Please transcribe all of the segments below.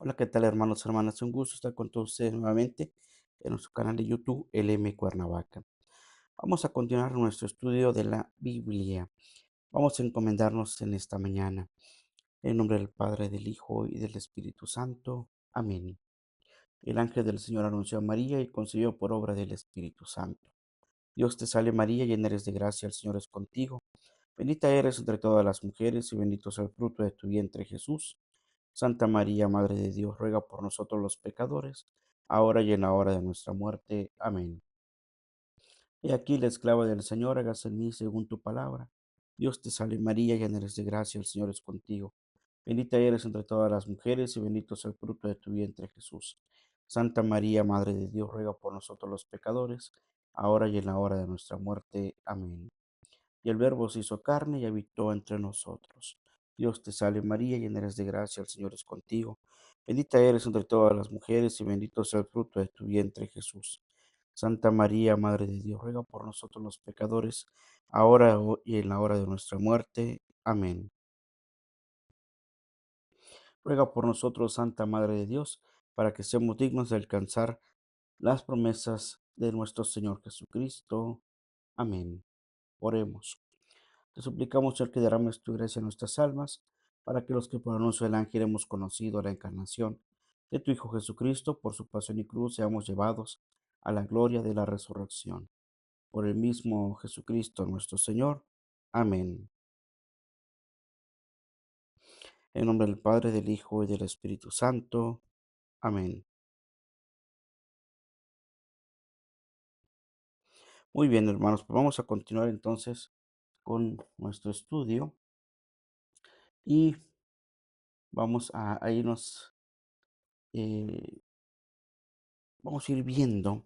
Hola, ¿qué tal hermanos, hermanas? Un gusto estar con todos ustedes nuevamente en nuestro canal de YouTube LM Cuernavaca. Vamos a continuar nuestro estudio de la Biblia. Vamos a encomendarnos en esta mañana. En nombre del Padre, del Hijo y del Espíritu Santo. Amén. El ángel del Señor anunció a María y concibió por obra del Espíritu Santo. Dios te salve María, llena eres de gracia, el Señor es contigo. Bendita eres entre todas las mujeres y bendito es el fruto de tu vientre Jesús. Santa María, Madre de Dios, ruega por nosotros los pecadores, ahora y en la hora de nuestra muerte. Amén. He aquí la esclava del Señor, hágase en mí según tu palabra. Dios te salve María, llena eres de gracia, el Señor es contigo. Bendita eres entre todas las mujeres y bendito es el fruto de tu vientre Jesús. Santa María, Madre de Dios, ruega por nosotros los pecadores, ahora y en la hora de nuestra muerte. Amén. Y el Verbo se hizo carne y habitó entre nosotros. Dios te salve María, llena eres de gracia, el Señor es contigo. Bendita eres entre todas las mujeres y bendito es el fruto de tu vientre Jesús. Santa María, Madre de Dios, ruega por nosotros los pecadores, ahora y en la hora de nuestra muerte. Amén. Ruega por nosotros, Santa Madre de Dios, para que seamos dignos de alcanzar las promesas de nuestro Señor Jesucristo. Amén. Oremos. Te suplicamos, Señor, que derrames tu gracia en nuestras almas, para que los que por anuncio del ángel hemos conocido la encarnación de tu Hijo Jesucristo, por su pasión y cruz, seamos llevados a la gloria de la resurrección. Por el mismo Jesucristo nuestro Señor. Amén. En nombre del Padre, del Hijo y del Espíritu Santo. Amén. Muy bien, hermanos, pues vamos a continuar entonces con nuestro estudio y vamos a irnos, eh, vamos a ir viendo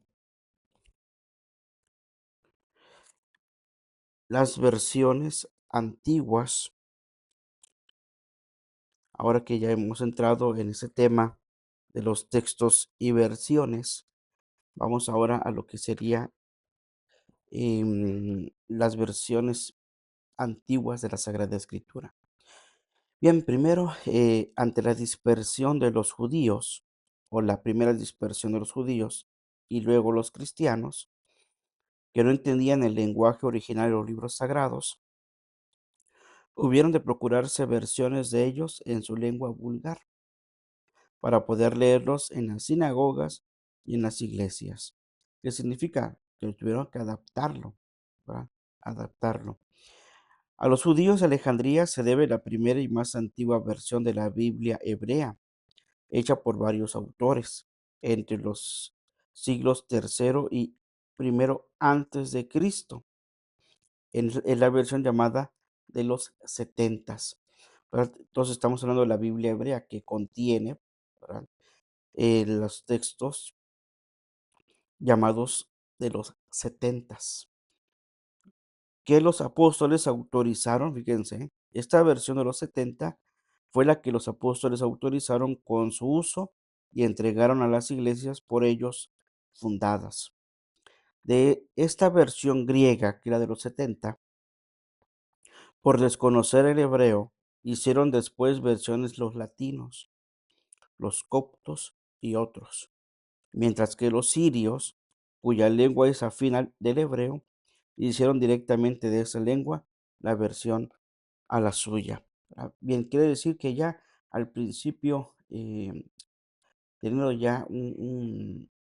las versiones antiguas, ahora que ya hemos entrado en ese tema de los textos y versiones, vamos ahora a lo que sería las versiones antiguas de la Sagrada Escritura. Bien, primero, ante la dispersión de los judíos, o la primera dispersión de los judíos, y luego los cristianos, que no entendían el lenguaje original de los libros sagrados, hubieron de procurarse versiones de ellos en su lengua vulgar para poder leerlos en las sinagogas y en las iglesias. ¿Qué significa? Que tuvieron que adaptarlo, ¿verdad? Adaptarlo. A los judíos de Alejandría se debe la primera y más antigua versión de la Biblia hebrea, hecha por varios autores entre los siglos tercero y primero antes de Cristo, en la versión llamada de los setentas. ¿Verdad? Entonces estamos hablando de la Biblia hebrea que contiene, ¿verdad?, los textos llamados de los setentas, que los apóstoles autorizaron, fíjense, esta versión de los 70 fue la que los apóstoles autorizaron con su uso y entregaron a las iglesias por ellos fundadas. De esta versión griega, que era de los 70, por desconocer el hebreo, hicieron después versiones los latinos, los coptos y otros, mientras que los sirios, cuya lengua es afín del hebreo, hicieron directamente de esa lengua la versión a la suya. Bien, quiere decir que ya al principio, teniendo ya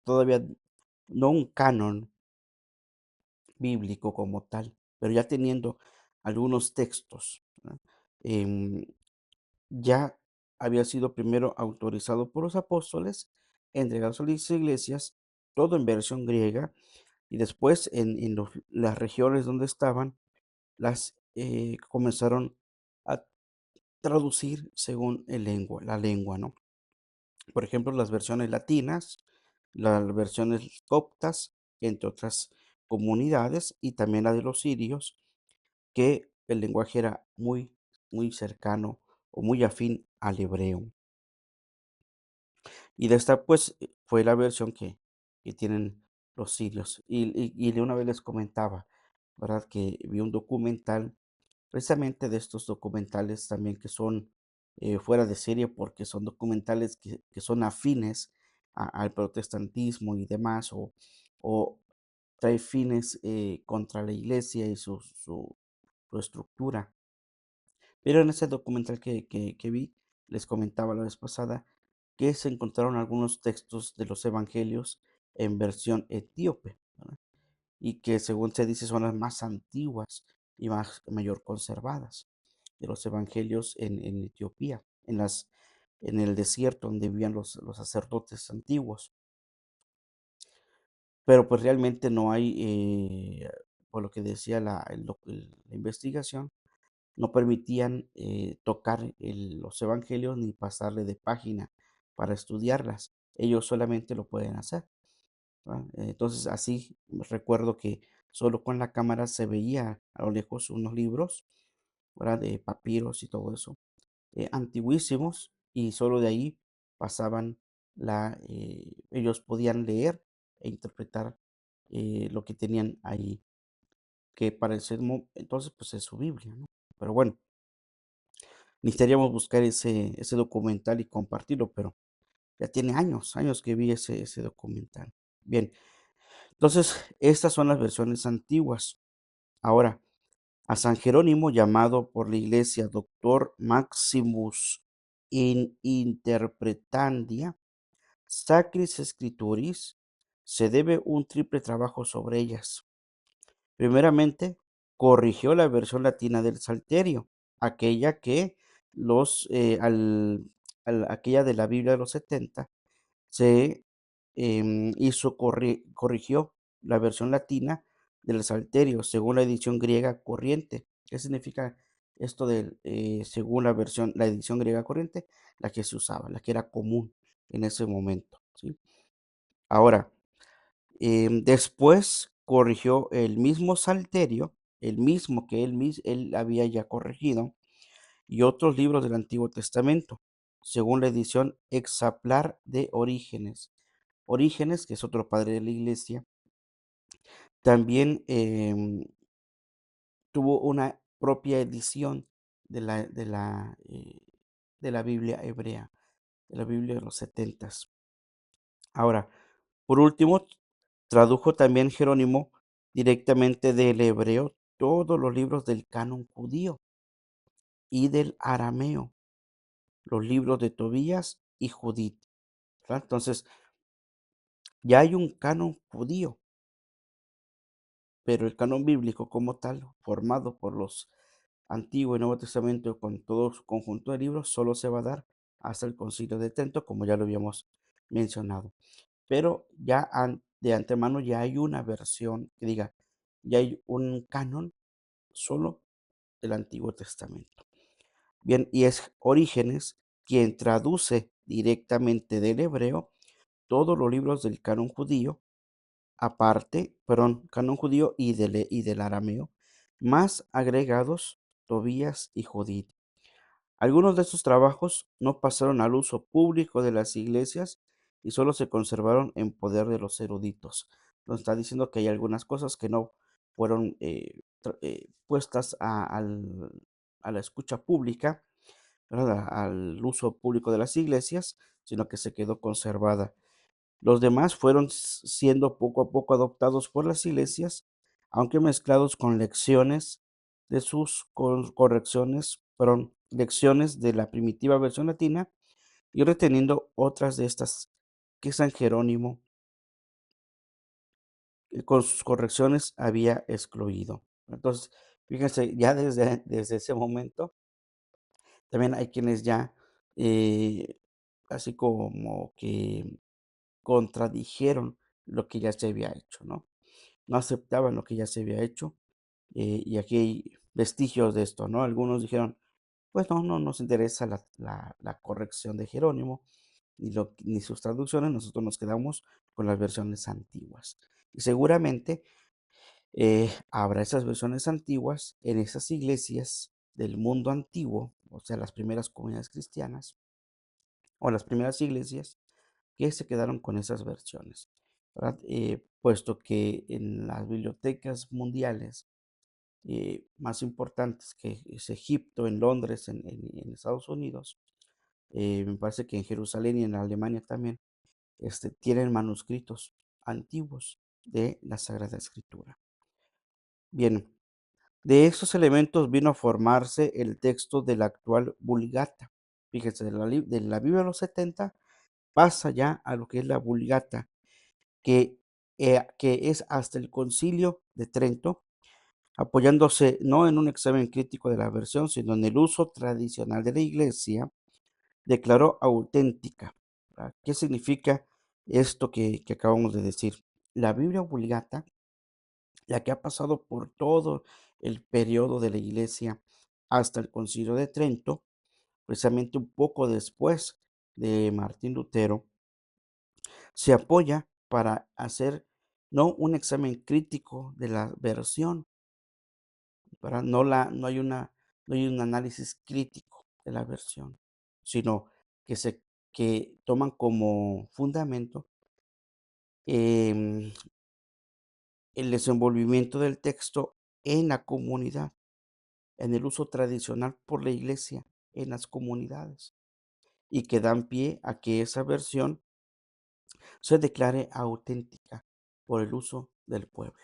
todavía no un canon bíblico como tal, pero ya teniendo algunos textos, ¿verdad? Em, ya había sido primero autorizado por los apóstoles, entregados a las iglesias, todo en versión griega, y después en las regiones donde estaban, las comenzaron a traducir según la lengua, ¿no? Por ejemplo, las versiones latinas, las versiones coptas, entre otras comunidades, y también la de los sirios, que el lenguaje era muy cercano o muy afín al hebreo. Y de esta, pues, fue la versión que tienen los sirios. Y de una vez les comentaba, ¿verdad? Que vi un documental, precisamente de estos documentales también que son fuera de serie porque son documentales que son afines al protestantismo y demás, o trae fines contra la iglesia y su estructura. Pero en ese documental que vi, les comentaba la vez pasada, que se encontraron algunos textos de los evangelios en versión etíope, ¿verdad? Y que según se dice son las más antiguas y mayor conservadas de los evangelios en Etiopía, en el desierto donde vivían los sacerdotes antiguos. Pero pues realmente no hay, por lo que decía la investigación, no permitían tocar los evangelios ni pasarle de página para estudiarlas. Ellos solamente lo pueden hacer, ¿verdad? Entonces así recuerdo que solo con la cámara se veía a lo lejos unos libros, ¿verdad? De papiros y todo eso, antiguísimos, y solo de ahí pasaban ellos podían leer e interpretar lo que tenían ahí, que para entonces pues es su Biblia, ¿no? Pero bueno, necesitaríamos buscar ese documental y compartirlo, pero ya tiene años, años que vi ese documental. Bien, entonces estas son las versiones antiguas. Ahora, a San Jerónimo, llamado por la iglesia Doctor Maximus in Interpretandia Sacris Scripturis, se debe un triple trabajo sobre ellas. Primeramente, corrigió la versión latina del Salterio, aquella que aquella de la Biblia de los 70 se corrigió la versión latina del Salterio según la edición griega corriente. ¿Qué significa esto según la edición griega corriente? La que se usaba, la que era común en ese momento, ¿sí? Ahora, después corrigió el mismo Salterio, el mismo que él había ya corregido, y otros libros del Antiguo Testamento, según la edición Exaplar de Orígenes. Orígenes, que es otro padre de la iglesia, también tuvo una propia edición de la Biblia hebrea, de la Biblia de los setentas. Ahora, por último, tradujo también Jerónimo directamente del hebreo todos los libros del canon judío y del arameo, los libros de Tobías y Judith, ¿verdad? Entonces, ya hay un canon judío, pero el canon bíblico como tal, formado por los Antiguo y Nuevo Testamento con todo su conjunto de libros, solo se va a dar hasta el Concilio de Trento, como ya lo habíamos mencionado. Pero ya de antemano ya hay una versión que diga, ya hay un canon solo del Antiguo Testamento. Bien, y es Orígenes quien traduce directamente del hebreo todos los libros del canon judío, canon judío y del arameo, más agregados Tobías y Judith. Algunos de estos trabajos no pasaron al uso público de las iglesias y solo se conservaron en poder de los eruditos. Nos está diciendo que hay algunas cosas que no fueron puestas a la escucha pública, ¿verdad? Al uso público de las iglesias, sino que se quedó conservada. Los demás fueron siendo poco a poco adoptados por las iglesias, aunque mezclados con lecciones de sus correcciones, lecciones de la primitiva versión latina y reteniendo otras de estas que San Jerónimo, con sus correcciones, había excluido. Entonces, fíjense, ya desde ese momento, también hay quienes ya, eh, así como que contradijeron lo que ya se había hecho, ¿no? No aceptaban lo que ya se había hecho, y aquí hay vestigios de esto, ¿no? Algunos dijeron, pues no, no nos interesa la corrección de Jerónimo, ni sus traducciones, nosotros nos quedamos con las versiones antiguas. Y seguramente habrá esas versiones antiguas en esas iglesias del mundo antiguo, o sea, las primeras comunidades cristianas o las primeras iglesias que se quedaron con esas versiones, ¿verdad? Puesto que en las bibliotecas mundiales más importantes, que es Egipto, en Londres, en Estados Unidos, me parece que en Jerusalén y en Alemania también, tienen manuscritos antiguos de la Sagrada Escritura. Bien, de estos elementos vino a formarse el texto de la actual Vulgata. Fíjense, de la Biblia de los 70 pasa ya a lo que es la Vulgata, que es hasta el Concilio de Trento, apoyándose no en un examen crítico de la versión, sino en el uso tradicional de la Iglesia, declaró auténtica. ¿Verdad? ¿Qué significa esto que acabamos de decir? La Biblia Vulgata, la que ha pasado por todo el periodo de la Iglesia hasta el Concilio de Trento, precisamente un poco después de Martín Lutero, se apoya para hacer no un examen crítico de la versión, ¿verdad? No hay un análisis crítico de la versión, sino que se que toman como fundamento, em, el desenvolvimiento del texto en la comunidad, en el uso tradicional por la iglesia en las comunidades, y que dan pie a que esa versión se declare auténtica por el uso del pueblo.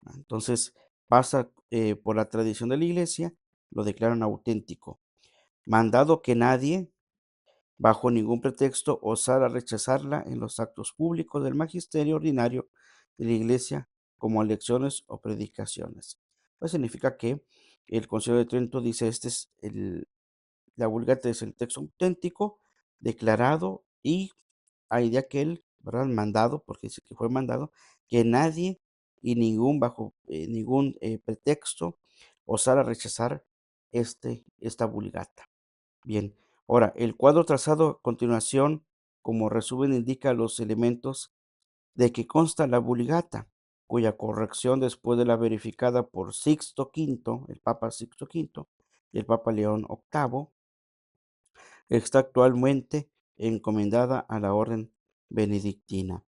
¿No? Entonces pasa por la tradición de la iglesia, lo declaran auténtico, mandado que nadie, bajo ningún pretexto, osara rechazarla en los actos públicos del magisterio ordinario de la iglesia como lecciones o predicaciones. Pues significa que el Concilio de Trento dice, la Vulgata es el texto auténtico, declarado, y hay de aquel, ¿verdad? Mandado, porque dice que fue mandado, que nadie y bajo ningún pretexto osara rechazar esta Vulgata. Bien, ahora, el cuadro trazado a continuación, como resumen, indica los elementos de que consta la Vulgata, cuya corrección, después de la verificada por Sixto V, el Papa Sixto V y el Papa León VIII, está actualmente encomendada a la orden benedictina.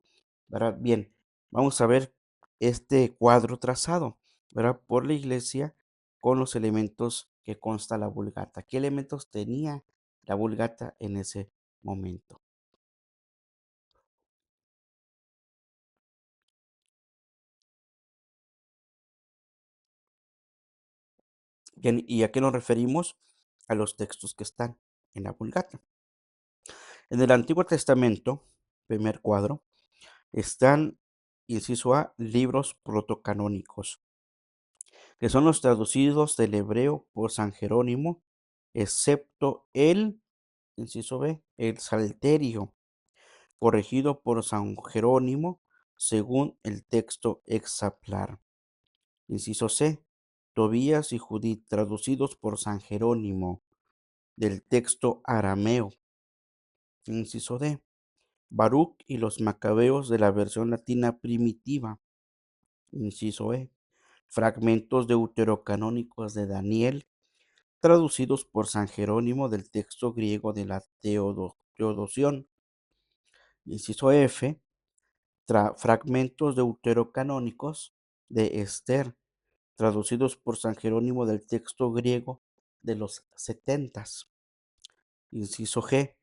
¿Verdad? Bien, vamos a ver este cuadro trazado, ¿verdad? Por la iglesia, con los elementos que consta la Vulgata. ¿Qué elementos tenía la Vulgata en ese momento? Bien, ¿y a qué nos referimos? A los textos que están en la Vulgata. En el Antiguo Testamento, primer cuadro, están, inciso A, libros protocanónicos, que son los traducidos del hebreo por San Jerónimo, excepto el, inciso B, el Salterio, corregido por San Jerónimo según el texto exemplar. Inciso C, Tobías y Judith, traducidos por San Jerónimo del texto arameo. Inciso D, Baruch y los Macabeos de la versión latina primitiva. Inciso E, fragmentos deuterocanónicos de Daniel, traducidos por San Jerónimo del texto griego de la Teodosión. Inciso F, fragmentos deuterocanónicos de Esther, traducidos por San Jerónimo del texto griego de los setentas. Inciso G,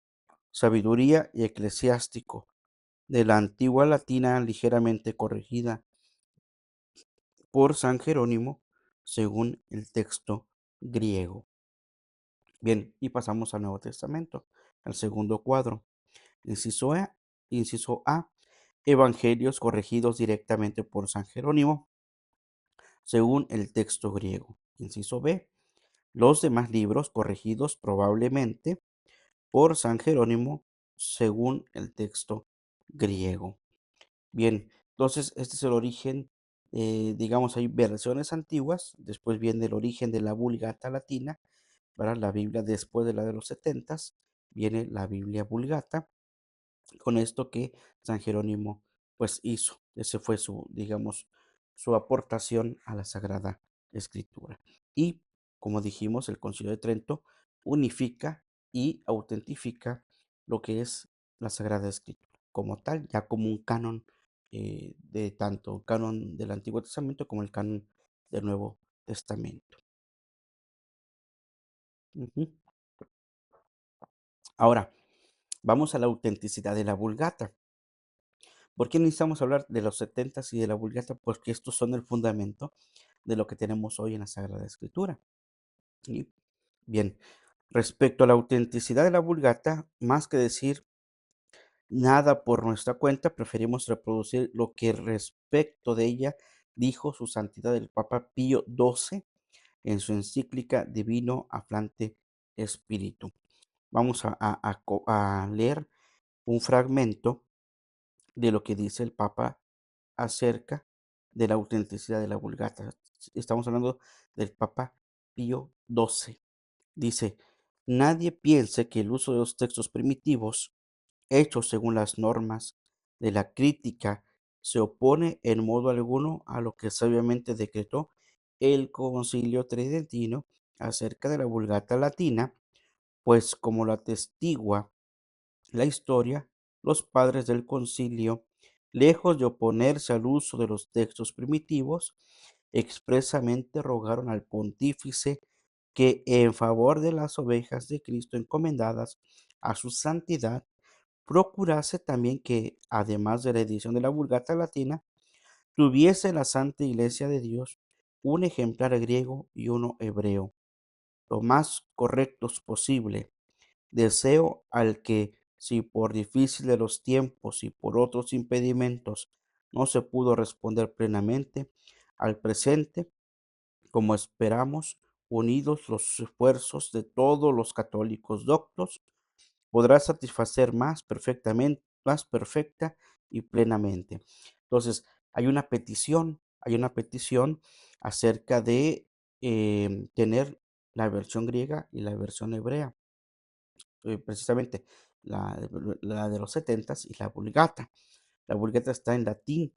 sabiduría y eclesiástico, de la antigua latina ligeramente corregida por San Jerónimo según el texto griego. Bien, y pasamos al Nuevo Testamento, al segundo cuadro. Inciso A, inciso A, evangelios corregidos directamente por San Jerónimo, según el texto griego. Inciso B, los demás libros corregidos probablemente por San Jerónimo, según el texto griego. Bien, entonces este es el origen, digamos, hay versiones antiguas, después viene el origen de la Vulgata latina, para la Biblia después de la de los setentas, viene la Biblia Vulgata, con esto que San Jerónimo pues hizo. Ese fue su, digamos, su aportación a la Sagrada Escritura. Y como dijimos, el Concilio de Trento unifica y autentifica lo que es la Sagrada Escritura como tal, ya como un canon, de tanto canon del Antiguo Testamento como el canon del Nuevo Testamento. Ujú. Ahora, vamos a la autenticidad de la Vulgata. ¿Por qué necesitamos hablar de los setentas y de la Vulgata? Porque estos son el fundamento de lo que tenemos hoy en la Sagrada Escritura. Y bien, respecto a la autenticidad de la Vulgata, más que decir nada por nuestra cuenta, preferimos reproducir lo que respecto de ella dijo su santidad el Papa Pío XII en su encíclica Divino Aflante Espíritu. Vamos a leer un fragmento de lo que dice el Papa acerca de la autenticidad de la Vulgata. Estamos hablando del Papa Pío XII. Dice, nadie piense que el uso de los textos primitivos, hechos según las normas de la crítica, se opone en modo alguno a lo que sabiamente decretó el Concilio Tridentino acerca de la Vulgata latina, pues como lo atestigua la historia, los padres del concilio, lejos de oponerse al uso de los textos primitivos, expresamente rogaron al pontífice que en favor de las ovejas de Cristo encomendadas a su santidad, procurase también que, además de la edición de la Vulgata Latina, tuviese la Santa Iglesia de Dios un ejemplar griego y uno hebreo, lo más correctos posible. Deseo al que, si por difícil de los tiempos y por otros impedimentos no se pudo responder plenamente al presente, como esperamos, unidos los esfuerzos de todos los católicos doctos, podrá satisfacer más perfectamente, más perfecta y plenamente. Entonces, hay una petición acerca de tener la versión griega y la versión hebrea, precisamente la, la de los setentas y la Vulgata. La Vulgata está en latín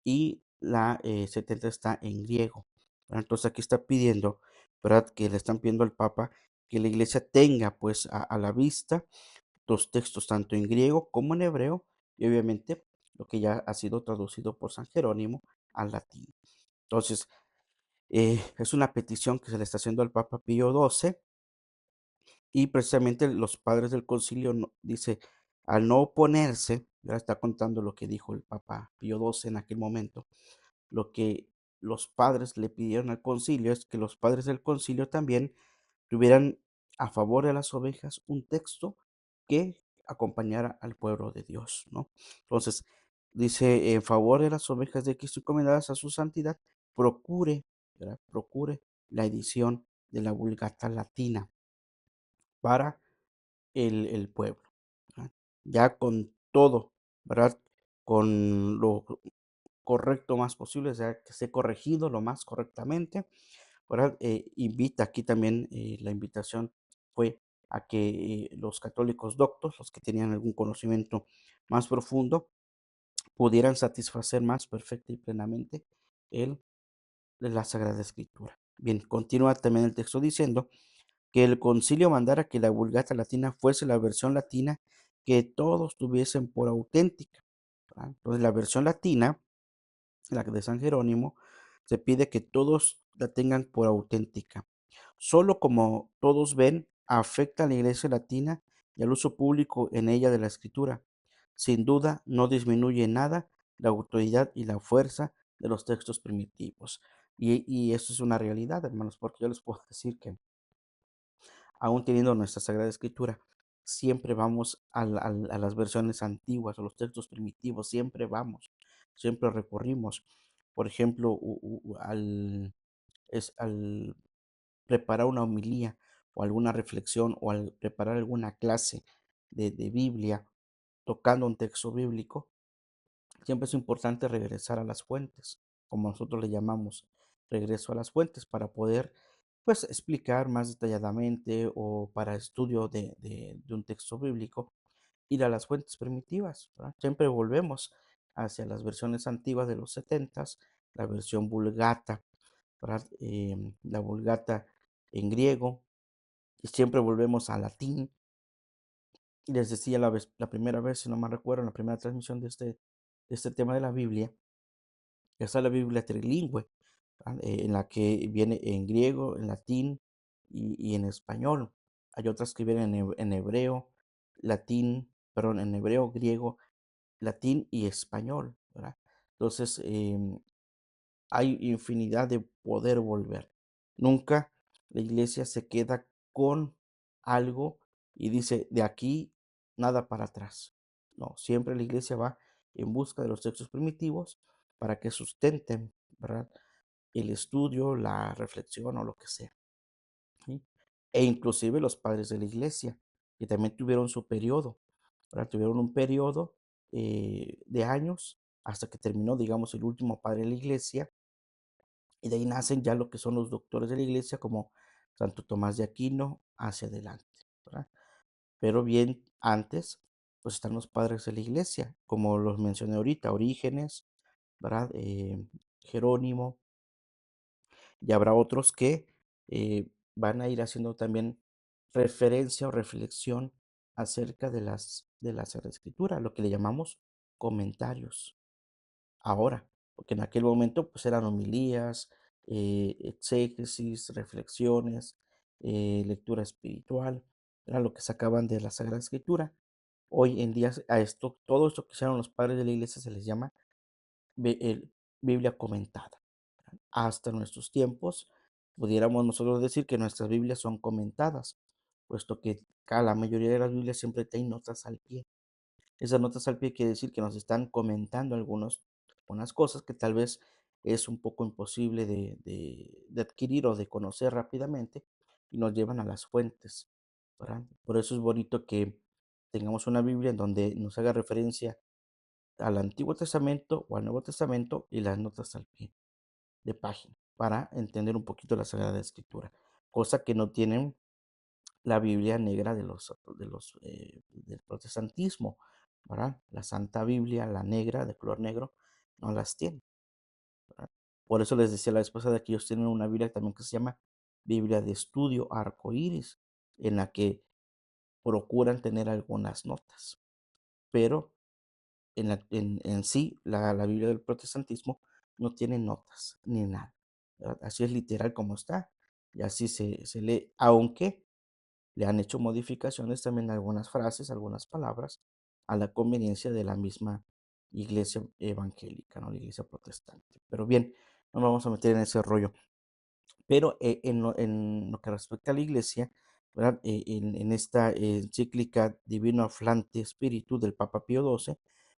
y la 70 está en griego. ¿Verdad? Entonces aquí está pidiendo, ¿verdad? Que le están pidiendo al Papa que la iglesia tenga pues a la vista los textos tanto en griego como en hebreo y obviamente lo que ya ha sido traducido por San Jerónimo al latín. Entonces, es una petición que se le está haciendo al Papa Pío XII y precisamente los padres del concilio dice, al no oponerse, ya está contando lo que dijo el Papa Pío XII en aquel momento, lo que los padres le pidieron al concilio es que los padres del concilio también tuvieran a favor de las ovejas un texto que acompañara al pueblo de Dios, ¿no? Entonces, dice, en favor de las ovejas de Cristo encomendadas a su santidad, procure, ¿verdad? Procure la edición de la Vulgata Latina para el pueblo, ¿verdad? Ya con todo, ¿verdad? Con lo correcto más posible, o sea, que esté corregido lo más correctamente, ¿verdad? Invita aquí también, la invitación fue a que los católicos doctos, los que tenían algún conocimiento más profundo, pudieran satisfacer más perfecta y plenamente el de la Sagrada Escritura. Bien, continúa también el texto diciendo que el concilio mandara que la Vulgata Latina fuese la versión latina que todos tuviesen por auténtica, ¿verdad? Entonces, la versión latina, la de San Jerónimo, se pide que todos la tengan por auténtica. Solo como todos ven, afecta a la Iglesia latina y al uso público en ella de la Escritura. Sin duda, no disminuye en nada la autoridad y la fuerza de los textos primitivos. Y eso es una realidad, hermanos, porque yo les puedo decir que aún teniendo nuestra Sagrada Escritura, siempre vamos a las versiones antiguas, a los textos primitivos, siempre vamos, siempre recorrimos. Por ejemplo, al preparar una homilía o alguna reflexión o al preparar alguna clase de Biblia, tocando un texto bíblico, siempre es importante regresar a las fuentes, como nosotros le llamamos regreso a las fuentes, para poder pues explicar más detalladamente o para estudio de un texto bíblico, ir a las fuentes primitivas, ¿verdad? Siempre volvemos hacia las versiones antiguas de los setentas, la versión vulgata, ¿verdad? La vulgata en griego, y siempre volvemos a latín. Les decía la primera vez, si no me recuerdo, en la primera transmisión de este tema de la Biblia, está la Biblia trilingüe, en la que viene en griego, en latín y en español. Hay otras que vienen en hebreo, latín, perdón, en hebreo, griego, latín y español, ¿verdad? Entonces, hay infinidad de poder volver. Nunca la iglesia se queda con algo y dice, de aquí nada para atrás. No, siempre la iglesia va en busca de los textos primitivos para que sustenten, ¿verdad? El estudio, la reflexión o lo que sea. ¿Sí? E inclusive los padres de la iglesia, que también tuvieron su periodo, ¿verdad? Tuvieron un periodo de años hasta que terminó, digamos, el último padre de la iglesia, y de ahí nacen ya lo que son los doctores de la iglesia, como Santo Tomás de Aquino, hacia adelante, ¿verdad? Pero bien antes, pues están los padres de la iglesia, como los mencioné ahorita, Orígenes, ¿verdad? Jerónimo, y habrá otros que van a ir haciendo también referencia o reflexión acerca de la Sagrada Escritura, lo que le llamamos comentarios ahora, porque en aquel momento pues eran homilías, exégesis, reflexiones, lectura espiritual, era lo que sacaban de la Sagrada Escritura. Hoy en día a esto, todo esto que hicieron los padres de la iglesia se les llama Biblia comentada. Hasta nuestros tiempos, pudiéramos nosotros decir que nuestras Biblias son comentadas, puesto que la mayoría de las Biblias siempre tienen notas al pie. Esas notas al pie quiere decir que nos están comentando algunas cosas que tal vez es un poco imposible de adquirir o de conocer rápidamente y nos llevan a las fuentes, ¿verdad? Por eso es bonito que tengamos una Biblia en donde nos haga referencia al Antiguo Testamento o al Nuevo Testamento y las notas al pie de página para entender un poquito la Sagrada Escritura, cosa que no tienen la Biblia negra del protestantismo, ¿verdad? La Santa Biblia, la negra, de color negro, no las tienen, ¿verdad? Por eso les decía la vez pasada que ellos tienen una Biblia también que se llama Biblia de Estudio Arcoíris, en la que procuran tener algunas notas, pero en sí, la Biblia del protestantismo no tiene notas ni nada, ¿verdad? Así es literal como está, y así se lee, aunque le han hecho modificaciones también a algunas frases, algunas palabras, a la conveniencia de la misma iglesia evangélica, ¿no? La iglesia protestante. Pero bien, no nos vamos a meter en ese rollo. Pero en lo que respecta a la iglesia, ¿verdad? En esta encíclica Divino Aflante Espíritu del Papa Pío XII,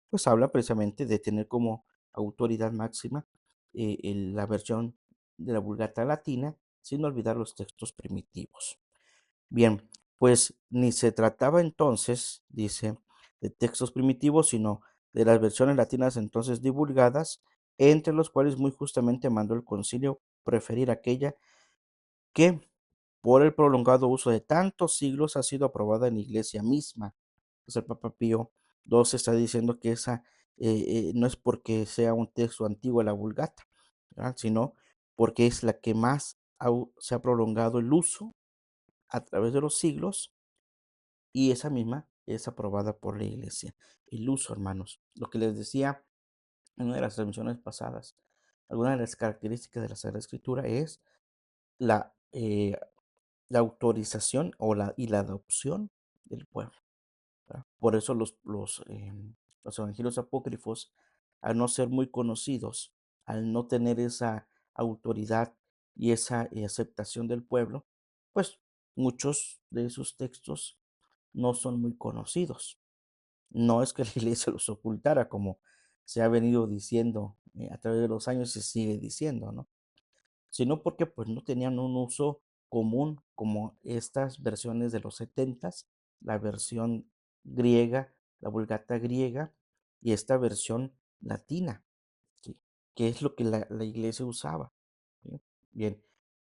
pues habla precisamente de tener como autoridad máxima la versión de la Vulgata Latina, sin olvidar los textos primitivos. Bien, pues ni se trataba entonces, dice, de textos primitivos, sino de las versiones latinas entonces divulgadas, entre los cuales muy justamente mandó el concilio preferir aquella que por el prolongado uso de tantos siglos ha sido aprobada en la iglesia misma. Pues el Papa Pío XII está diciendo que esa no es porque sea un texto antiguo la Vulgata, ¿verdad? Sino porque es la que más se ha prolongado el uso a través de los siglos y esa misma es aprobada por la iglesia. El uso, hermanos, lo que les decía en una de las transmisiones pasadas, alguna de las características de la Sagrada Escritura es la, eh, la autorización y la adopción del pueblo, ¿verdad? Por eso los evangelios apócrifos, al no ser muy conocidos, al no tener esa autoridad y esa aceptación del pueblo, pues muchos de esos textos no son muy conocidos. No es que la iglesia los ocultara, como se ha venido diciendo a través de los años y se sigue diciendo, ¿no? Sino porque pues no tenían un uso común como estas versiones de los setentas, la versión griega, la Vulgata griega y esta versión latina, ¿sí? Que es lo que la iglesia usaba, ¿sí? Bien,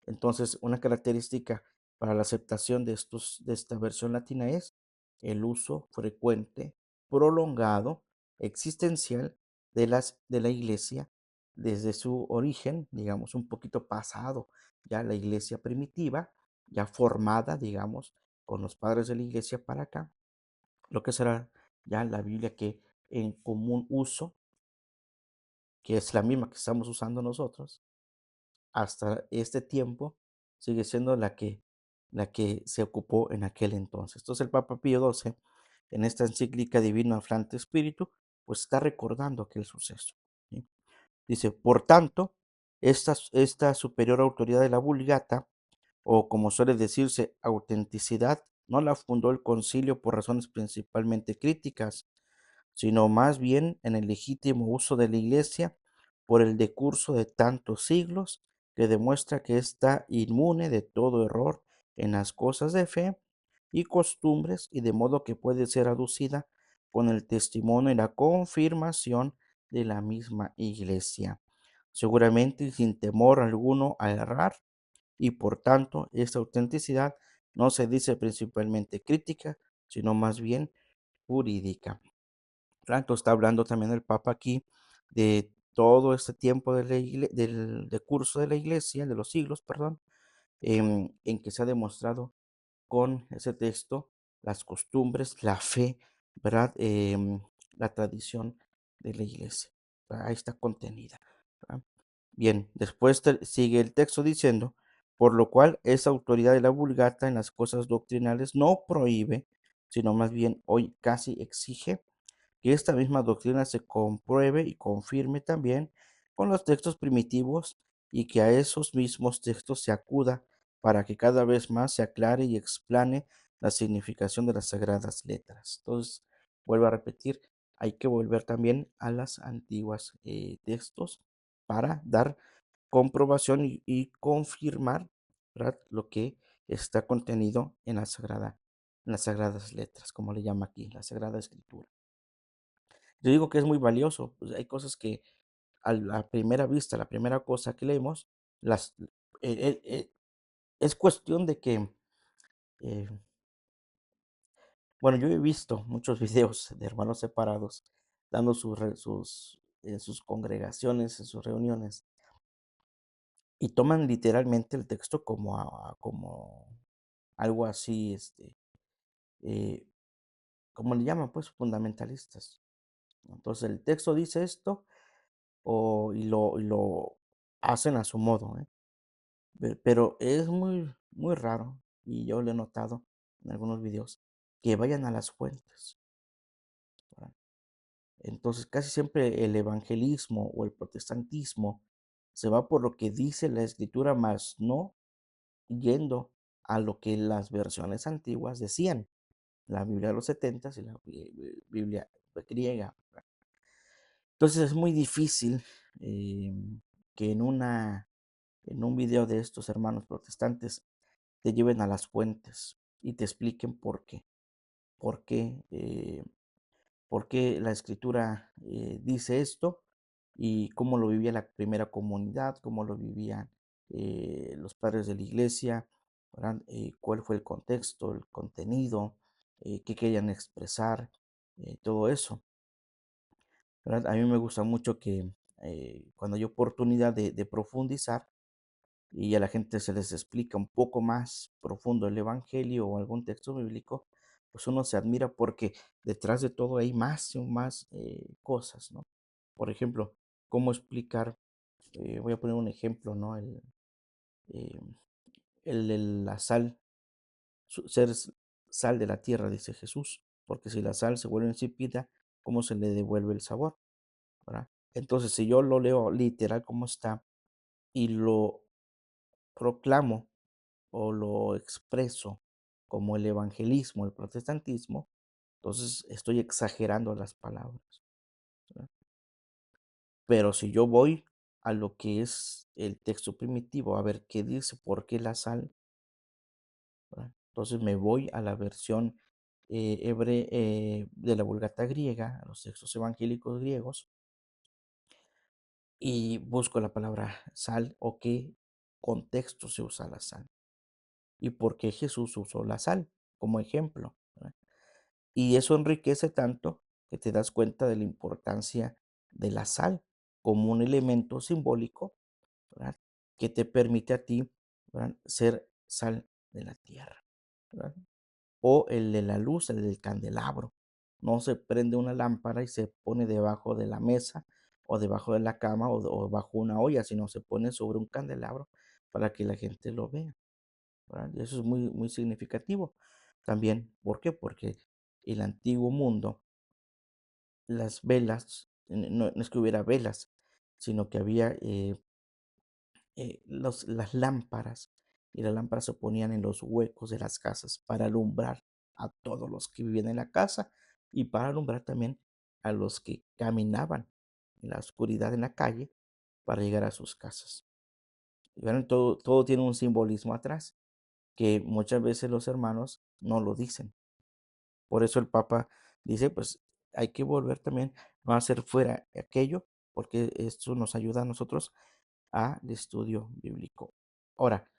entonces una característica para la aceptación de esta versión latina es el uso frecuente, prolongado, existencial de la iglesia desde su origen, digamos, un poquito pasado ya la iglesia primitiva, ya formada, digamos, con los padres de la iglesia para acá, lo que será ya la Biblia que en común uso, que es la misma que estamos usando nosotros, hasta este tiempo sigue siendo la que se ocupó en aquel entonces. Entonces el Papa Pío XII, en esta encíclica Divino Afflante Spiritu, pues está recordando aquel suceso. ¿Sí? Dice, por tanto, esta superior autoridad de la Vulgata, o como suele decirse, autenticidad, no la fundó el concilio por razones principalmente críticas, sino más bien en el legítimo uso de la Iglesia por el decurso de tantos siglos, que demuestra que está inmune de todo error en las cosas de fe y costumbres, y de modo que puede ser aducida con el testimonio y la confirmación de la misma Iglesia, seguramente sin temor alguno a errar, y por tanto esta autenticidad no se dice principalmente crítica, sino más bien jurídica. Claro, está hablando también el Papa aquí de todo este tiempo de del decurso de la Iglesia, de los siglos, perdón, en que se ha demostrado con ese texto las costumbres, la fe, ¿verdad? La tradición de la Iglesia. Ahí está contenida. ¿Verdad? Bien, después sigue el texto diciendo, por lo cual esa autoridad de la Vulgata en las cosas doctrinales no prohíbe, sino más bien hoy casi exige que esta misma doctrina se compruebe y confirme también con los textos primitivos, y que a esos mismos textos se acuda para que cada vez más se aclare y explane la significación de las sagradas letras. Entonces, vuelvo a repetir, hay que volver también a las antiguas textos para dar comprobación y confirmar, ¿verdad?, lo que está contenido en las sagradas letras, como le llama aquí, la Sagrada Escritura. Yo digo que es muy valioso, pues, hay cosas que a la primera vista, la primera cosa que leemos, las es cuestión de que, eh, bueno, yo he visto muchos videos de hermanos separados dando en sus congregaciones, en sus reuniones, y toman literalmente el texto como algo así, eh, ¿cómo le llaman? Pues, fundamentalistas. Entonces, el texto dice esto, y lo hacen a su modo, ¿eh? Pero es muy, muy raro, y yo lo he notado en algunos videos, que vayan a las fuentes, ¿verdad? Entonces, casi siempre el evangelismo o el protestantismo se va por lo que dice la Escritura, más no yendo a lo que las versiones antiguas decían, la Biblia de los setentas y la Biblia griega. Entonces, es muy difícil, que en un video de estos hermanos protestantes te lleven a las fuentes y te expliquen por qué, por qué la escritura dice esto, y cómo lo vivía la primera comunidad, cómo lo vivían los padres de la iglesia, ¿verdad? Cuál fue el contexto, el contenido, qué querían expresar, todo eso, ¿verdad? A mí me gusta mucho que cuando hay oportunidad de profundizar, y a la gente se les explica un poco más profundo el evangelio o algún texto bíblico, pues uno se admira porque detrás de todo hay más y más cosas, ¿no? Por ejemplo, cómo explicar, voy a poner un ejemplo, ¿no? Eh, la sal, ser sal de la tierra, dice Jesús, porque si la sal se vuelve insípida, ¿cómo se le devuelve el sabor? ¿Verdad? Entonces, si yo lo leo literal como está y lo proclamo o lo expreso como el evangelismo, el protestantismo, entonces estoy exagerando las palabras, ¿verdad? Pero si yo voy a lo que es el texto primitivo, a ver qué dice, por qué la sal, ¿verdad? Entonces me voy a la versión de la Vulgata griega, a los textos evangélicos griegos, y busco la palabra sal o qué contexto se usa la sal y por qué Jesús usó la sal como ejemplo, ¿verdad? Y eso enriquece tanto que te das cuenta de la importancia de la sal como un elemento simbólico, ¿verdad?, que te permite a ti, ¿verdad?, ser sal de la tierra, ¿verdad? O el de la luz, el del candelabro. No se prende una lámpara y se pone debajo de la mesa o debajo de la cama o bajo una olla, sino se pone sobre un candelabro para que la gente lo vea, ¿verdad? Y eso es muy, muy significativo también. ¿Por qué? Porque el antiguo mundo, las velas, no es que hubiera velas, sino que había las lámparas, y las lámparas se ponían en los huecos de las casas para alumbrar a todos los que vivían en la casa y para alumbrar también a los que caminaban en la oscuridad en la calle para llegar a sus casas. Y bueno, todo tiene un simbolismo atrás que muchas veces los hermanos no lo dicen. Por eso el Papa dice, pues hay que volver también no a hacer fuera aquello, porque esto nos ayuda a nosotros al estudio bíblico. Ahora,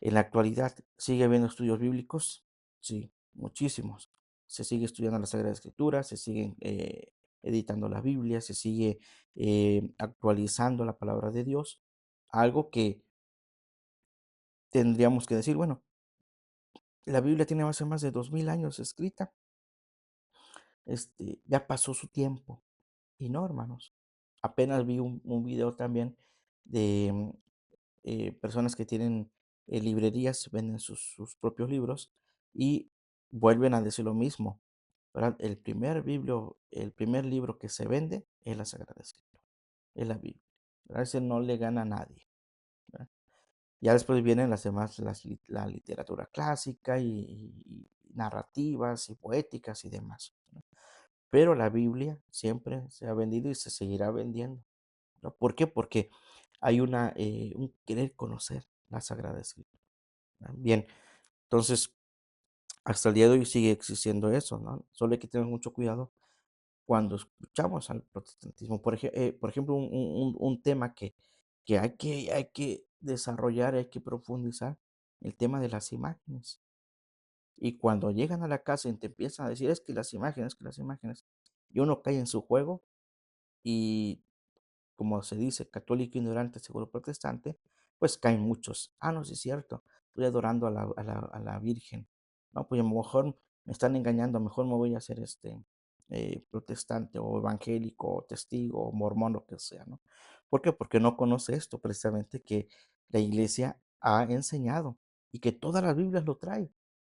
en la actualidad, ¿sigue habiendo estudios bíblicos? Sí, muchísimos. Se sigue estudiando la Sagrada Escritura, se siguen editando la Biblia, se sigue actualizando la palabra de Dios. Algo que tendríamos que decir, bueno, la Biblia tiene más de 2000 años escrita, ya pasó su tiempo. Y no, hermanos. Apenas vi un video también de personas que tienen librerías, venden sus propios libros y vuelven a decir lo mismo, ¿verdad? El primer libro que se vende es la Sagrada Escritura, es la Biblia, ¿verdad? Ese no le gana a nadie, ¿verdad? Ya después vienen las demás, la literatura clásica y narrativas y poéticas y demás, ¿no? Pero la Biblia siempre se ha vendido y se seguirá vendiendo, ¿no? ¿Por qué? Porque hay un querer conocer la Sagrada Escritura. ¿No? Bien, entonces, hasta el día de hoy sigue existiendo eso, ¿no? Solo hay que tener mucho cuidado cuando escuchamos al protestantismo. Por ejemplo, un tema que hay que desarrollar, hay que profundizar, el tema de las imágenes. Y cuando llegan a la casa y te empiezan a decir, es que las imágenes, y uno cae en su juego y como se dice, católico ignorante seguro protestante, pues caen muchos. Ah, no, sí es cierto, estoy adorando a la Virgen. No, pues a lo mejor me están engañando, mejor me voy a hacer protestante o evangélico o testigo o mormón, lo que sea, ¿no? ¿Por qué? Porque no conoce esto precisamente que la iglesia ha enseñado y que todas las Biblias lo traen.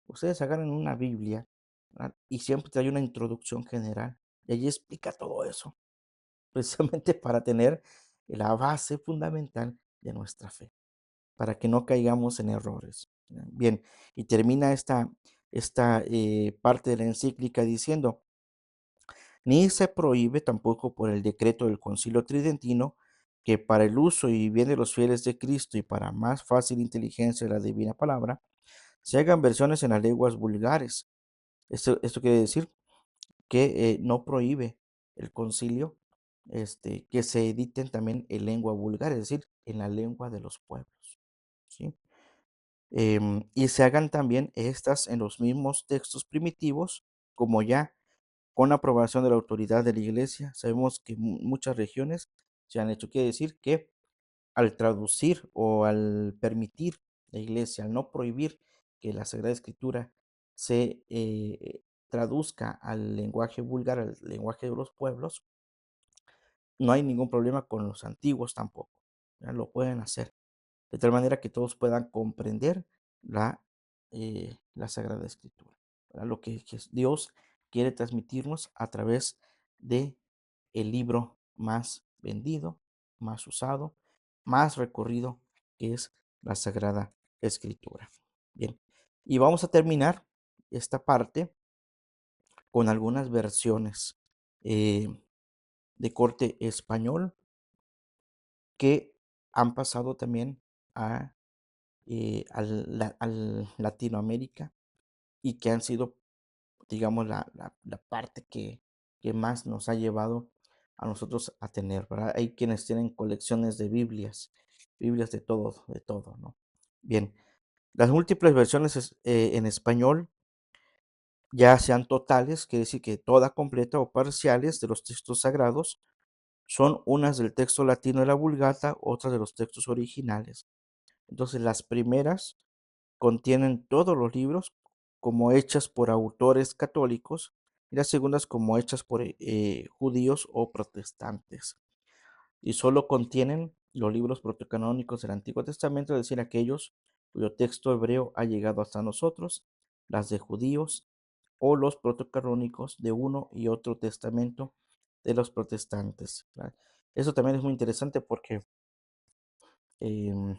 Ustedes agarran una Biblia, ¿verdad? Y siempre trae una introducción general y allí explica todo eso precisamente para tener la base fundamental de nuestra fe, para que no caigamos en errores. Bien, y termina esta parte de la encíclica diciendo, ni se prohíbe tampoco por el decreto del Concilio Tridentino que para el uso y bien de los fieles de Cristo y para más fácil inteligencia de la divina palabra, se hagan versiones en las lenguas vulgares. Esto quiere decir que no prohíbe el concilio que se editen también en lengua vulgar, es decir, en la lengua de los pueblos, ¿sí? Y se hagan también estas en los mismos textos primitivos, como ya con aprobación de la autoridad de la iglesia. Sabemos que muchas regiones se han hecho, quiere decir que al traducir o al permitir la iglesia, al no prohibir que la Sagrada Escritura se traduzca al lenguaje vulgar, al lenguaje de los pueblos, no hay ningún problema con los antiguos tampoco. Ya lo pueden hacer. De tal manera que todos puedan comprender la Sagrada Escritura, ¿verdad? Lo que Dios quiere transmitirnos a través de el libro más vendido, más usado, más recorrido, que es la Sagrada Escritura. Bien, y vamos a terminar esta parte con algunas versiones eh, de corte español que han pasado también a al Latinoamérica y que han sido, digamos, la parte que más nos ha llevado a nosotros a tener, ¿verdad? Hay quienes tienen colecciones de Biblias de todo, ¿no? Bien, las múltiples versiones en español, ya sean totales, quiere decir que toda completa o parciales de los textos sagrados, son unas del texto latino de la Vulgata, otras de los textos originales. Entonces, las primeras contienen todos los libros como hechas por autores católicos y las segundas como hechas por judíos o protestantes. y solo contienen los libros protocanónicos del Antiguo Testamento, es decir, aquellos cuyo texto hebreo ha llegado hasta nosotros, las de judíos o los protocanónicos de uno y otro testamento de los protestantes. ¿Verdad? Eso también es muy interesante porque em,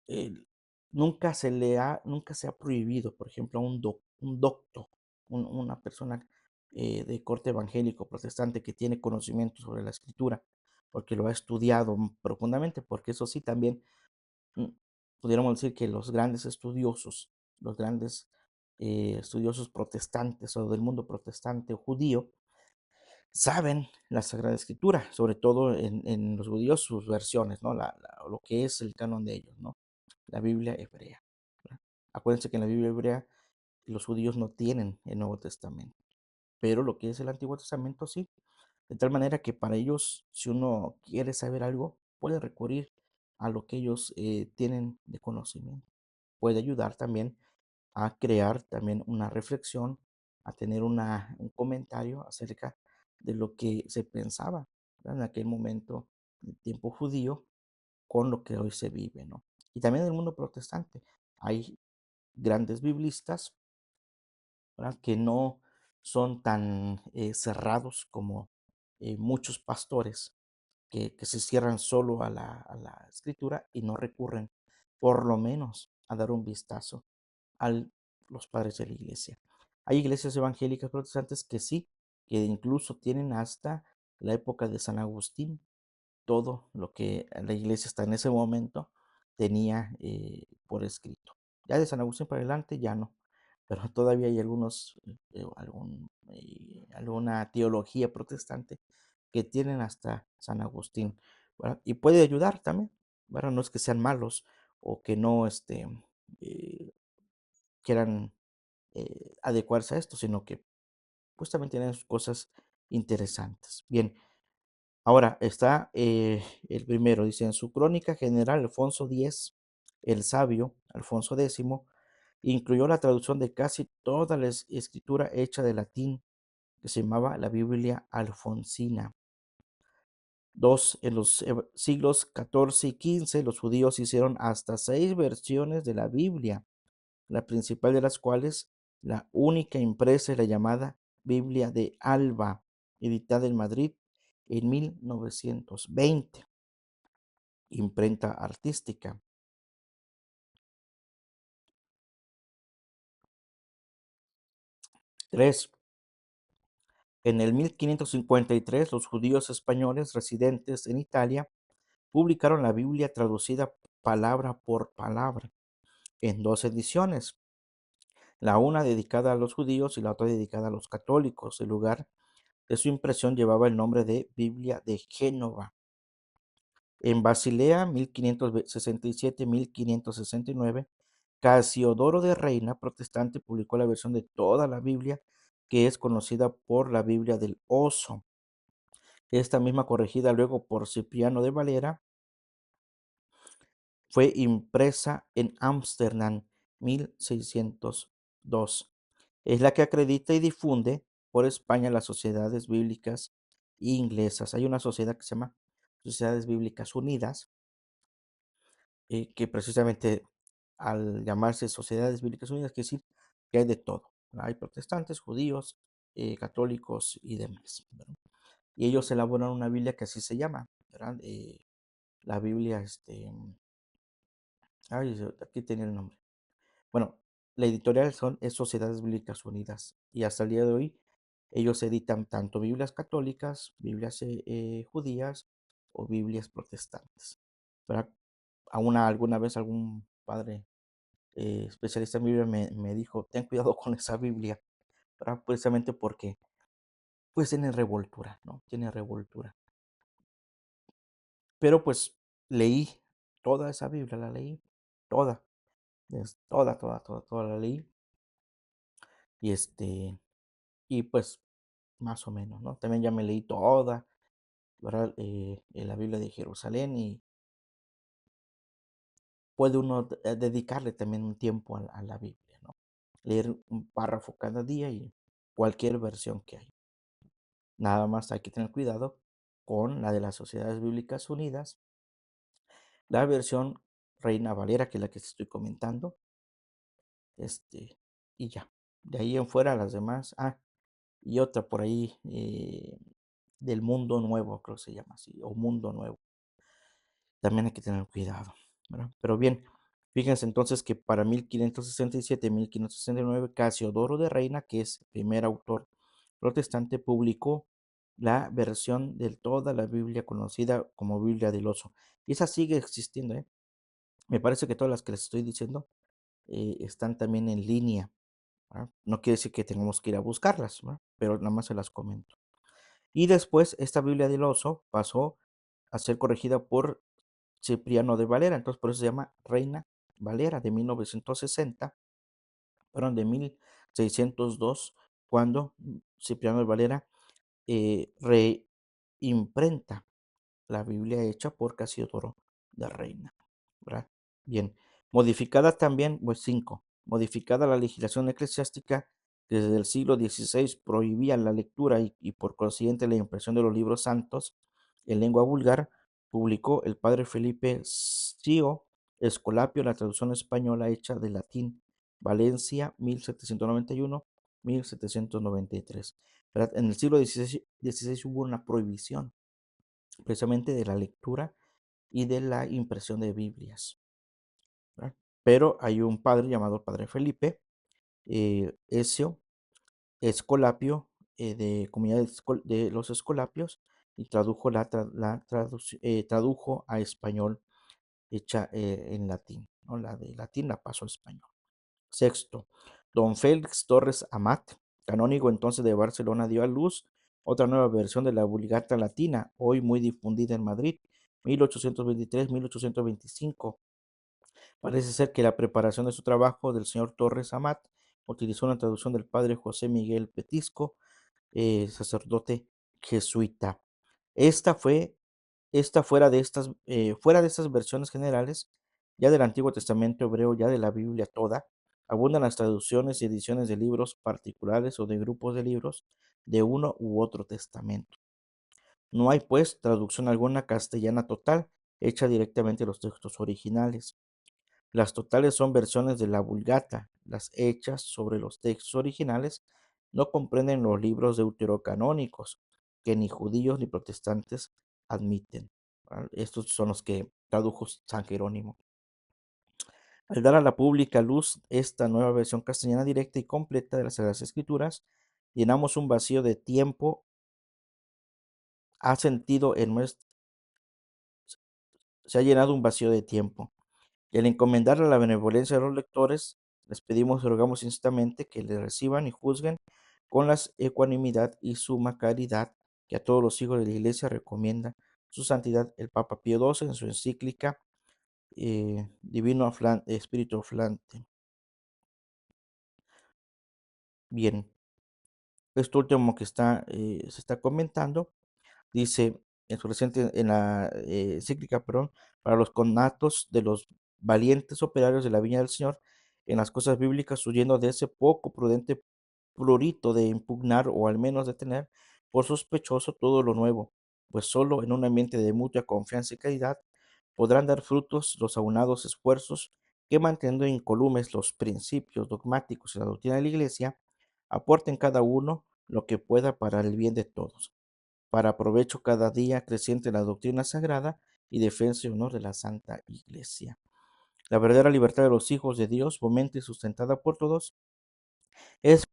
el- nunca se ha prohibido, por ejemplo, a un docto, una persona de corte evangélico protestante que tiene conocimiento sobre la escritura, porque lo ha estudiado profundamente, porque eso sí también mm, pudiéramos decir que los grandes estudiosos protestantes o del mundo protestante o judío, saben la Sagrada Escritura, sobre todo en los judíos, sus versiones, ¿no? Lo que es el canon de ellos, ¿no? La Biblia hebrea. ¿Verdad? Acuérdense que en la Biblia hebrea los judíos no tienen el Nuevo Testamento, pero lo que es el Antiguo Testamento sí. De tal manera que para ellos, si uno quiere saber algo, puede recurrir a lo que ellos tienen de conocimiento. Puede ayudar también a crear también una reflexión, a tener un comentario acerca de lo que se pensaba, ¿verdad? En aquel momento del tiempo judío con lo que hoy se vive, ¿no? Y también en el mundo protestante hay grandes biblistas, ¿verdad? Que no son tan cerrados como muchos pastores que se cierran solo a la escritura y no recurren por lo menos a dar un vistazo a los padres de la iglesia. Hay iglesias evangélicas protestantes que sí, que incluso tienen hasta la época de San Agustín, todo lo que la iglesia hasta en ese momento tenía por escrito. Ya de San Agustín para adelante ya no, pero todavía hay alguna teología protestante que tienen hasta San Agustín, ¿verdad? Y puede ayudar también, ¿verdad? No es que sean malos o que no eh, quieran adecuarse a esto, sino que pues también tienen sus cosas interesantes. Bien, ahora está el primero, dice en su crónica general Alfonso X, el sabio, Alfonso X, incluyó la traducción de casi toda la escritura hecha de latín que se llamaba la Biblia Alfonsina. Dos, en los siglos XIV y XV, los judíos hicieron hasta 6 versiones de la Biblia, la principal de las cuales, la única impresa es la llamada Biblia de Alba, editada en Madrid en 1920, imprenta artística. 3. En el 1553, los judíos españoles residentes en Italia publicaron la Biblia traducida palabra por palabra en 2 ediciones, la una dedicada a los judíos y la otra dedicada a los católicos. El lugar de su impresión llevaba el nombre de Biblia de Génova. En Basilea, 1567-1569, Casiodoro de Reina, protestante, publicó la versión de toda la Biblia que es conocida por la Biblia del Oso. Esta misma, corregida luego por Cipriano de Valera, fue impresa en Ámsterdam 1602. Es la que acredita y difunde por España las sociedades bíblicas inglesas. Hay una sociedad que se llama Sociedades Bíblicas Unidas, que precisamente al llamarse Sociedades Bíblicas Unidas quiere decir que hay de todo. ¿Verdad? Hay protestantes, judíos, católicos y demás. ¿Verdad? Y ellos elaboran una Biblia que así se llama, ¿verdad? La Biblia, aquí tenía el nombre. Bueno, la editorial es Sociedades Bíblicas Unidas y hasta el día de hoy ellos editan tanto Biblias católicas, Biblias judías o Biblias protestantes. ¿Verdad? Alguna vez algún padre especialista en Biblia me dijo, ten cuidado con esa Biblia, ¿verdad? Precisamente porque pues tiene revoltura, ¿no? Tiene revoltura. Pero pues leí toda esa Biblia, la leí toda, toda la leí y y pues más o menos, ¿no? También ya me leí toda, ¿verdad? En la Biblia de Jerusalén y puede uno dedicarle también un tiempo a la Biblia, ¿no? Leer un párrafo cada día y cualquier versión que hay. Nada más hay que tener cuidado con la de las Sociedades Bíblicas Unidas, la versión Reina Valera, que es la que te estoy comentando, este, y ya. De ahí en fuera las demás, y otra por ahí, del Mundo Nuevo, creo que se llama así, o Mundo Nuevo. También hay que tener cuidado, ¿verdad? Pero bien, fíjense entonces que para 1567, 1569, Casiodoro de Reina, que es el primer autor protestante, publicó la versión de toda la Biblia conocida como Biblia del Oso. Y esa sigue existiendo, ¿eh? Me parece que todas las que les estoy diciendo están también en línea, ¿verdad? No quiere decir que tengamos que ir a buscarlas, ¿verdad? Pero nada más se las comento. Y después esta Biblia del Oso pasó a ser corregida por Cipriano de Valera, entonces por eso se llama Reina Valera de 1960, perdón, de 1602, cuando Cipriano de Valera reimprenta la Biblia hecha por Casiodoro de Reina, ¿verdad? Bien, modificada también, pues 5, modificada la legislación eclesiástica que desde el siglo XVI prohibía la lectura y por consiguiente la impresión de los libros santos en lengua vulgar, publicó el padre Felipe Sio Escolapio la traducción española hecha de latín, Valencia, 1791-1793. ¿Verdad? En el siglo XVI hubo una prohibición precisamente de la lectura y de la impresión de Biblias, ¿verdad? Pero hay un padre llamado Padre Felipe Ezio Escolapio, de comunidad de los Escolapios, y tradujo, tradujo a español hecha en latín, ¿no? La de latín la pasó a español. Sexto, don Félix Torres Amat, canónigo entonces de Barcelona, dio a luz otra nueva versión de la Vulgata Latina, hoy muy difundida en Madrid, 1823-1825. Parece ser que la preparación de su trabajo del señor Torres Amat utilizó una traducción del padre José Miguel Petisco, sacerdote jesuita. Esta fue, fuera de estas versiones generales, ya del Antiguo Testamento hebreo, ya de la Biblia toda, abundan las traducciones y ediciones de libros particulares o de grupos de libros de uno u otro testamento. No hay, pues, traducción alguna castellana total hecha directamente de los textos originales. Las totales son versiones de la Vulgata, las hechas sobre los textos originales no comprenden los libros deuterocanónicos que ni judíos ni protestantes admiten. ¿Verdad? Estos son los que tradujo San Jerónimo. Al dar a la pública luz esta nueva versión castellana directa y completa de las Sagradas Escrituras, llenamos un vacío de tiempo, ha sentido en nuestro, se ha llenado un vacío de tiempo. Y al encomendarle a la benevolencia de los lectores, les pedimos y rogamos instantemente que le reciban y juzguen con la ecuanimidad y suma caridad que a todos los hijos de la Iglesia recomienda su santidad el Papa Pío XII en su encíclica Divino Espíritu Aflante. Bien, esto último que se está comentando, dice en su reciente, en la encíclica, perdón, para los connatos de los valientes operarios de la viña del Señor, en las cosas bíblicas, huyendo de ese poco prudente prurito de impugnar o al menos de tener por sospechoso todo lo nuevo, pues solo en un ambiente de mutua confianza y caridad podrán dar frutos los aunados esfuerzos que, manteniendo incolumes los principios dogmáticos y la doctrina de la Iglesia, aporten cada uno lo que pueda para el bien de todos, para provecho cada día creciente de la doctrina sagrada y defensa y honor de la Santa Iglesia. La verdadera libertad de los hijos de Dios, fomenta y sustentada por todos, es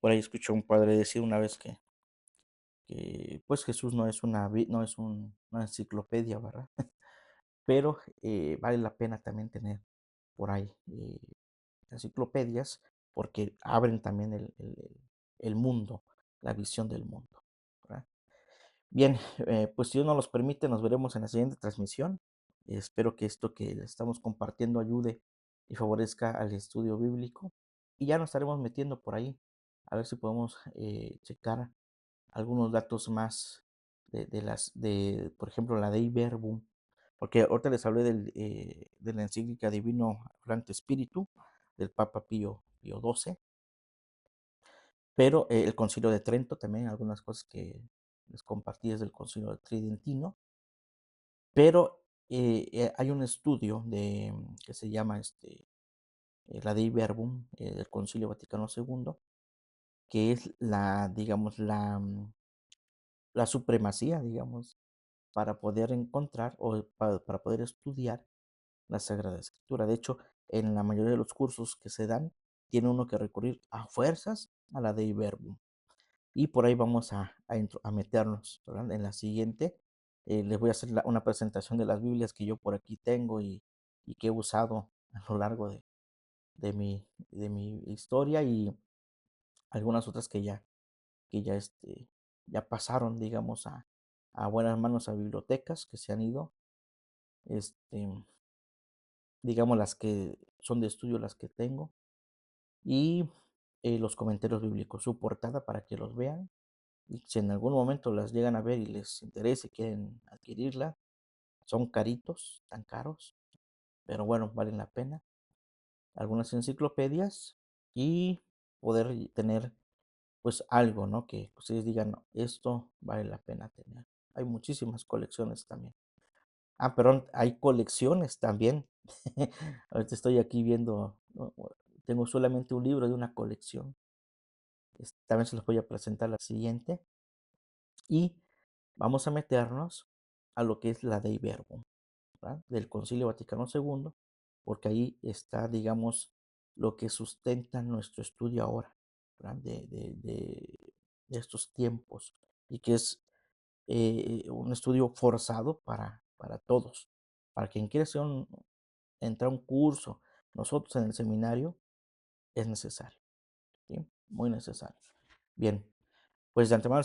Por ahí escuché a un padre decir una vez que, pues, Jesús no es una enciclopedia, ¿verdad? Pero, vale la pena también tener por ahí, enciclopedias, porque abren también el mundo, la visión del mundo, ¿verdad? Bien, pues, si Dios nos los permite, nos veremos en la siguiente transmisión. Espero que esto que estamos compartiendo ayude y favorezca al estudio bíblico, y ya nos estaremos metiendo por ahí, a ver si podemos, checar algunos datos más por ejemplo, la Dei Verbum, porque ahorita les hablé de la encíclica Divino Orante Spiritu del Papa Pío XII, pero el Concilio de Trento también, algunas cosas que les compartí desde el Concilio Tridentino, pero hay un estudio que se llama la Dei Verbum del Concilio Vaticano II, que es digamos, la supremacía, digamos, para poder encontrar o para poder estudiar la Sagrada Escritura. De hecho, en la mayoría de los cursos que se dan, tiene uno que recurrir a fuerzas a la Dei Verbum. Y por ahí vamos a meternos, ¿verdad? En la siguiente, les voy a hacer una presentación de las Biblias que yo por aquí tengo y que he usado a lo largo de mi historia y algunas otras que ya pasaron, digamos, a buenas manos a bibliotecas que se han ido, este, digamos, las que son de estudio, las que tengo, y los comentarios bíblicos, su portada para que los vean, y si en algún momento las llegan a ver y les interesa y quieren adquirirla, son caritos, tan caros, pero bueno, valen la pena. Algunas enciclopedias y poder tener pues algo, ¿no? Que ustedes digan, "No, esto vale la pena tener". Hay muchísimas colecciones también. Ah, perdón, hay colecciones también. Ahorita estoy aquí viendo, tengo solamente un libro de una colección. También se los voy a presentar la siguiente. Y vamos a meternos a lo que es la Dei Verbum, ¿verdad? Del Concilio Vaticano II, porque ahí está, digamos, lo que sustenta nuestro estudio ahora, ¿verdad? De estos tiempos, y que es un estudio forzado para todos, para quien quiera entrar a un curso. Nosotros en el seminario es necesario, ¿sí? Muy necesario. Bien, pues de antemano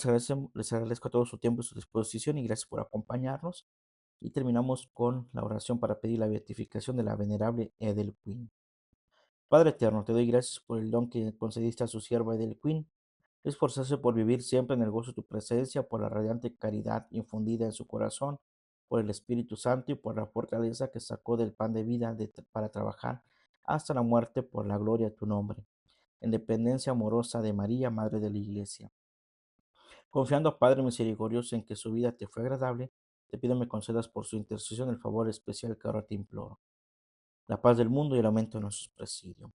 les agradezco a todos su tiempo y su disposición y gracias por acompañarnos. Y terminamos con la oración para pedir la beatificación de la venerable Edelquin. Padre eterno, te doy gracias por el don que concediste a su sierva Edelquin, esforzarse por vivir siempre en el gozo de tu presencia, por la radiante caridad infundida en su corazón, por el Espíritu Santo y por la fortaleza que sacó del pan de vida para trabajar hasta la muerte por la gloria de tu nombre, en dependencia amorosa de María, Madre de la Iglesia. Confiando, Padre misericordioso, en que su vida te fue agradable, te pido me concedas por su intercesión el favor especial que ahora te imploro, la paz del mundo y el aumento de nuestros presidios.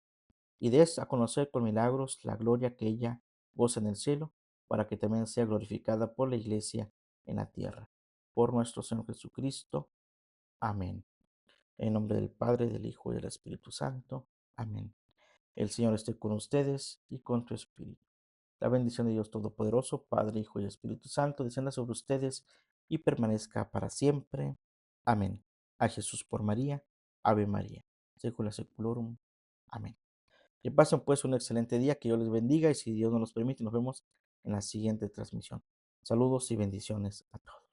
Y des a conocer con milagros la gloria que ella goza en el cielo, para que también sea glorificada por la Iglesia en la tierra. Por nuestro Señor Jesucristo. Amén. En nombre del Padre, del Hijo y del Espíritu Santo. Amén. El Señor esté con ustedes y con tu espíritu. La bendición de Dios Todopoderoso, Padre, Hijo y Espíritu Santo, descienda sobre ustedes y permanezca para siempre. Amén. A Jesús por María. Ave María. Secula seculorum. Amén. Que pasen pues un excelente día, que Dios les bendiga y si Dios nos los permite, nos vemos en la siguiente transmisión. Saludos y bendiciones a todos.